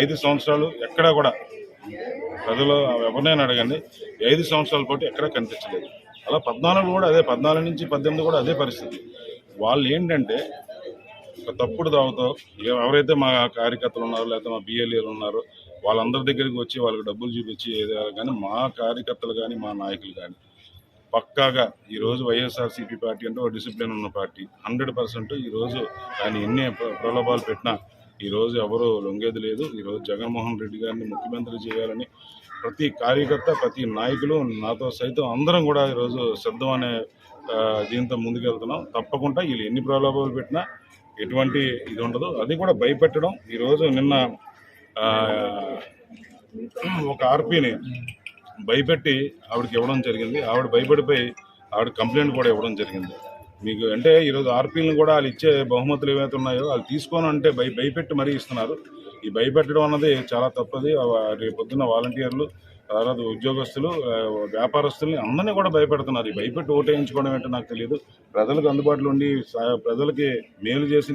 5 సంవత్సరాలు ఎక్కడా కూడా ప్రజలు ఎవరినైనా అడగండి, 5 సంవత్సరాల పాటు ఎక్కడా కనిపించలేదు. అలా 14 కూడా అదే, 14 నుంచి 18 కూడా అదే పరిస్థితి. వాళ్ళు ఏంటంటే ఒక తప్పుడు దావతో ఎవరైతే మా కార్యకర్తలు ఉన్నారో లేకపోతే మా బిఎల్ఏలు ఉన్నారో వాళ్ళందరి దగ్గరికి వచ్చి వాళ్ళకి డబ్బులు చూపించి ఏదో కానీ మా కార్యకర్తలు కానీ మా నాయకులు కానీ పక్కాగా ఈరోజు వైఎస్ఆర్సీపీ పార్టీ అంటే ఒక డిసిప్లిన్ ఉన్న పార్టీ 100%. ఈరోజు ఆయన ఎన్ని ప్రలోభాలు పెట్టినా ఈరోజు ఎవరు లొంగేది లేదు. ఈరోజు జగన్మోహన్ రెడ్డి గారిని ముఖ్యమంత్రి చేయాలని ప్రతి కార్యకర్త ప్రతి నాయకులు నాతో సైతం అందరం కూడా ఈరోజు సిద్ధం అనే దీంతో ముందుకెళ్తున్నాం. తప్పకుండా వీళ్ళు ఎన్ని ప్రలోభాలు పెట్టినా ఎటువంటి ఇది ఉండదు. అది కూడా భయపెట్టడం. ఈరోజు నిన్న ఒక ఆర్పీని భయపెట్టి ఆవిడకి ఇవ్వడం జరిగింది. ఆవిడ భయపడిపోయి ఆవిడ కంప్లైంట్ కూడా ఇవ్వడం జరిగింది. మీకు అంటే ఈరోజు ఆర్పీలను కూడా వాళ్ళు ఇచ్చే బహుమతులు ఏవైతే ఉన్నాయో వాళ్ళు తీసుకోను అంటే భయపెట్టి మరీ ఇస్తున్నారు. ఈ భయపెట్టడం అన్నది చాలా తప్పది. రేపొద్దున్న వాలంటీర్లు తర్వాత ఉద్యోగస్తులు వ్యాపారస్తుల్ని అందరినీ కూడా భయపెడుతున్నారు. ఈ భయపెట్టి ఓటేయించుకోవడం ఏంటో నాకు తెలియదు. ప్రజలకు అందుబాటులో ఉండి ప్రజలకి మేలు చేసి